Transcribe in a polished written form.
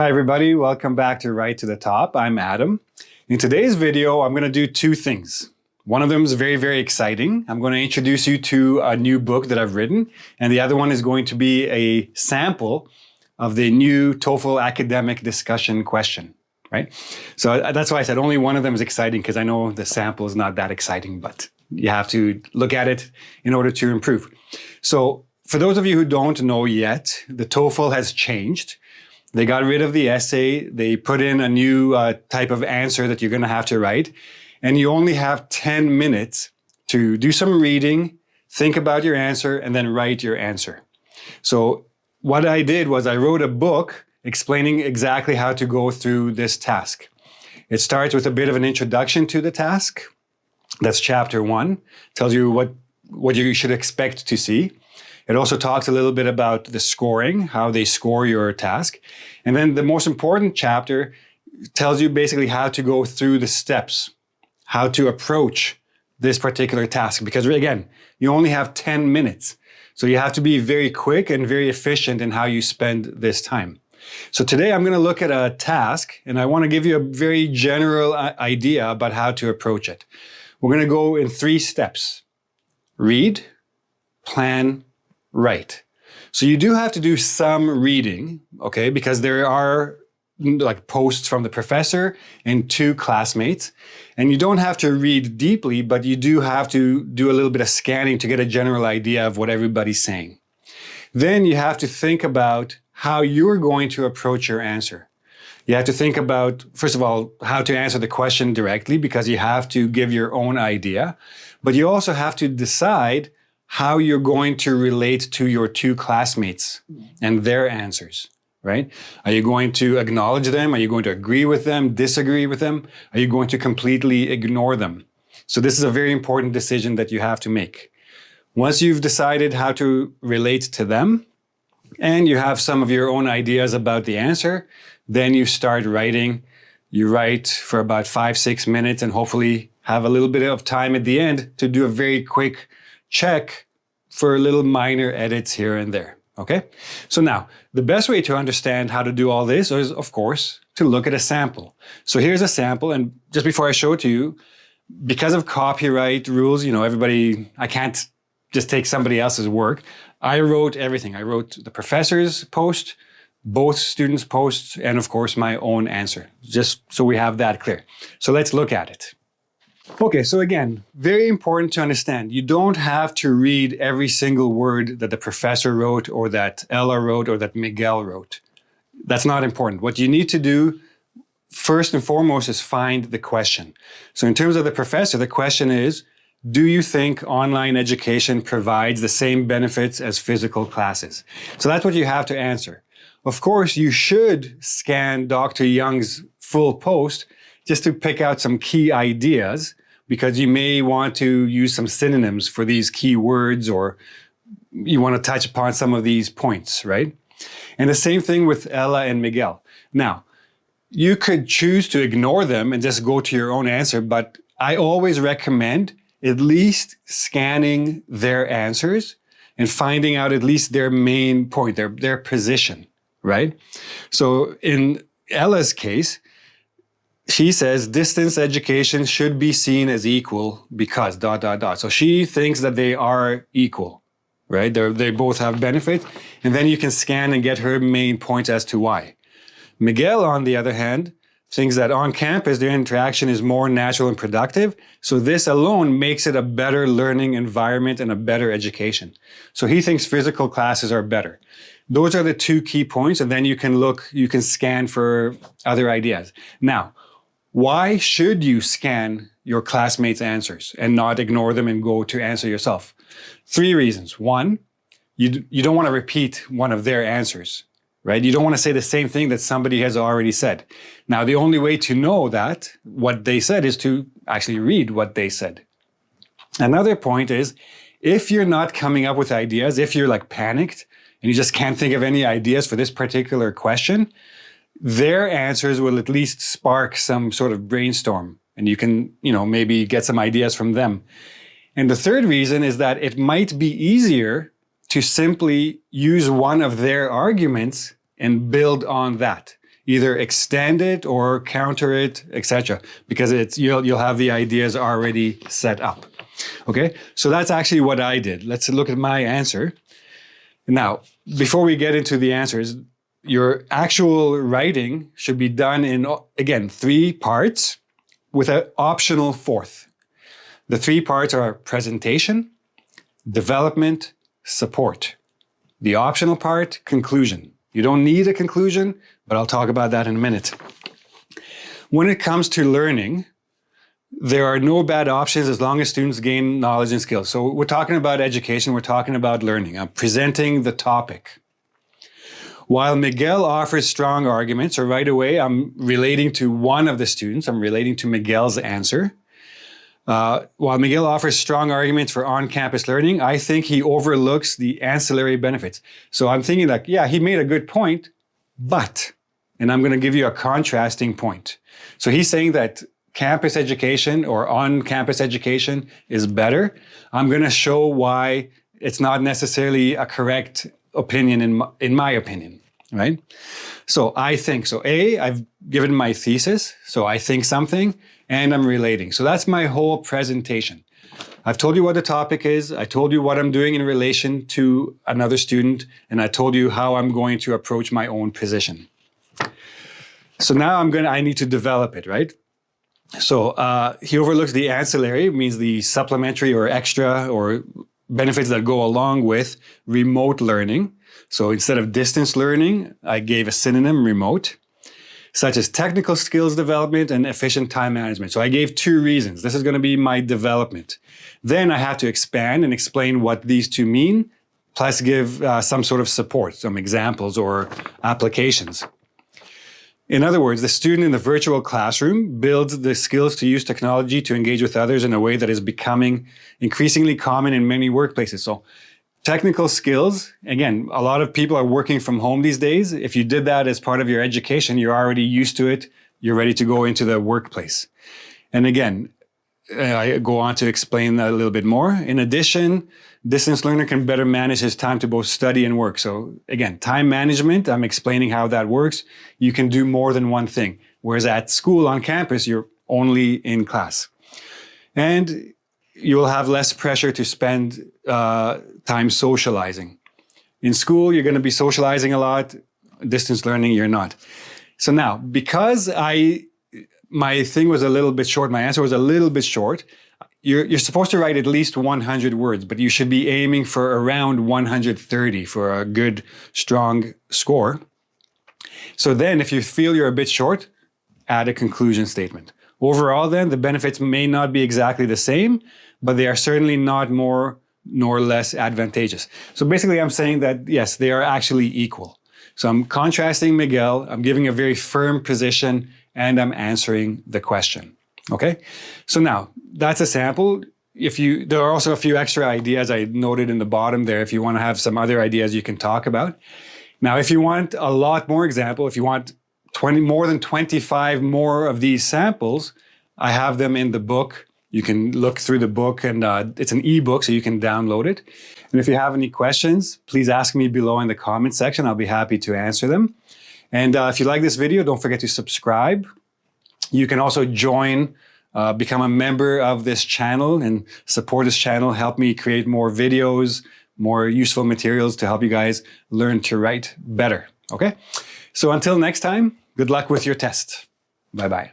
Hi everybody, welcome back to Right to the Top. I'm Adam. In today's video, I'm going to do two things. One of them is very, very exciting. I'm going to introduce you to a new book that I've written, and the other one is going to be a sample of the new TOEFL Academic Discussion Question, right? So that's why I said only one of them is exciting, because I know the sample is not that exciting, but you have to look at it in order to improve. So for those of you who don't know yet, the TOEFL has changed. They got rid of the essay. They put in a new type of answer that you're going to have to write. And you only have 10 minutes to do some reading, think about your answer, and then write your answer. So what I did was I wrote a book explaining exactly how to go through this task. It starts with a bit of an introduction to the task. That's chapter 1. Tells you what you should expect to see. It also talks a little bit about the scoring, how they score your task. And then the most important chapter tells you basically how to go through the steps, how to approach this particular task. Because again, you only have 10 minutes. So you have to be very quick and very efficient in how you spend this time. So today I'm going to look at a task, and I want to give you a very general idea about how to approach it. We're going to go in 3 steps: read, plan, write. So you do have to do some reading, okay, because there are like posts from the professor and 2 classmates, and you don't have to read deeply, but you do have to do a little bit of scanning to get a general idea of what everybody's saying. Then you have to think about how you're going to approach your answer. You have to think about, first of all, how to answer the question directly, because you have to give your own idea, but you also have to decide how you're going to relate to your 2 classmates and their answers, right? Are you going to acknowledge them? Are you going to agree with them, disagree with them? Are you going to completely ignore them? So this is a very important decision that you have to make. Once you've decided how to relate to them and you have some of your own ideas about the answer, then you start writing. You write for about 5-6 minutes and hopefully have a little bit of time at the end to do a very quick check for little minor edits here and there, okay? So now, the best way to understand how to do all this is, of course, to look at a sample. So here's a sample, and just before I show it to you, because of copyright rules, I can't just take somebody else's work. I wrote everything. I wrote the professor's post, both students' posts, and of course, my own answer, just so we have that clear. So let's look at it. Okay, so again, very important to understand. You don't have to read every single word that the professor wrote or that Ella wrote or that Miguel wrote. That's not important. What you need to do first and foremost is find the question. So in terms of the professor, the question is, do you think online education provides the same benefits as physical classes? So that's what you have to answer. Of course, you should scan Dr. Young's full post just to pick out some key ideas, because you may want to use some synonyms for these key words, or you want to touch upon some of these points, right? And the same thing with Ella and Miguel. Now, you could choose to ignore them and just go to your own answer, but I always recommend at least scanning their answers and finding out at least their main point, their position, right? So in Ella's case, she says distance education should be seen as equal because ... So she thinks that they are equal, right? They both have benefits. And then you can scan and get her main points as to why. Miguel, on the other hand, thinks that on campus, their interaction is more natural and productive. So this alone makes it a better learning environment and a better education. So he thinks physical classes are better. Those are the 2 key points. And then you can scan for other ideas. Now, why should you scan your classmates' answers and not ignore them and go to answer yourself? 3 reasons. 1, you don't want to repeat one of their answers, right? You don't want to say the same thing that somebody has already said. Now, the only way to know that, what they said, is to actually read what they said. Another point is, if you're not coming up with ideas, if you're like panicked and you just can't think of any ideas for this particular question, their answers will at least spark some sort of brainstorm, and you can, maybe get some ideas from them. And the third reason is that it might be easier to simply use one of their arguments and build on that. either extend it or counter it, etc. Because you'll have the ideas already set up. Okay, so that's actually what I did. Let's look at my answer. Now, before we get into the answers, your actual writing should be done in, again, 3 parts with an optional 4th. The 3 parts are presentation, development, support. The optional part, conclusion. You don't need a conclusion, but I'll talk about that in a minute. When it comes to learning, there are no bad options as long as students gain knowledge and skills. So we're talking about education, we're talking about learning. I'm presenting the topic. While Miguel offers strong arguments, so right away I'm relating to one of the students, I'm relating to Miguel's answer. While Miguel offers strong arguments for on-campus learning, I think he overlooks the ancillary benefits. So I'm thinking like, yeah, he made a good point, but, and I'm going to give you a contrasting point. So he's saying that campus education or on-campus education is better. I'm going to show why it's not necessarily a correct opinion in my opinion, right? So I think, so A, I've given my thesis, so I think something, and I'm relating. So that's my whole presentation. I've told you what the topic is, I told you what I'm doing in relation to another student, and I told you how I'm going to approach my own position. So now I need to develop it, right? So he overlooks the ancillary, means the supplementary or extra or benefits that go along with remote learning. So instead of distance learning, I gave a synonym, remote, such as technical skills development and efficient time management. So I gave 2 reasons. This is going to be my development. Then I have to expand and explain what these 2 mean, plus give some sort of support, some examples or applications. In other words, the student in the virtual classroom builds the skills to use technology to engage with others in a way that is becoming increasingly common in many workplaces. So technical skills, again, a lot of people are working from home these days. If you did that as part of your education, you're already used to it. You're ready to go into the workplace. And again, I go on to explain that a little bit more. In addition, distance learner can better manage his time to both study and work. So again, time management, I'm explaining how that works. You can do more than one thing. Whereas at school on campus, you're only in class. And you will have less pressure to spend time socializing. In school, you're going to be socializing a lot. Distance learning, you're not. So now, because my thing was a little bit short, my answer was a little bit short, you're supposed to write at least 100 words, but you should be aiming for around 130 for a good, strong score. So then if you feel you're a bit short, add a conclusion statement. Overall then, the benefits may not be exactly the same, but they are certainly not more nor less advantageous. So basically I'm saying that, yes, they are actually equal. So I'm contrasting Miguel, I'm giving a very firm position, and I'm answering the question. Okay? So now, that's a sample. There are also a few extra ideas I noted in the bottom there. If you want to have some other ideas you can talk about. Now, if you want a lot more example, if you want more than 25 more of these samples, I have them in the book. You can look through the book, and it's an ebook, so you can download it. And if you have any questions, please ask me below in the comment section. I'll be happy to answer them. And if you like this video, don't forget to subscribe. You can also join, become a member of this channel and support this channel. Help me create more videos, more useful materials to help you guys learn to write better. Okay? So until next time, good luck with your test. Bye-bye.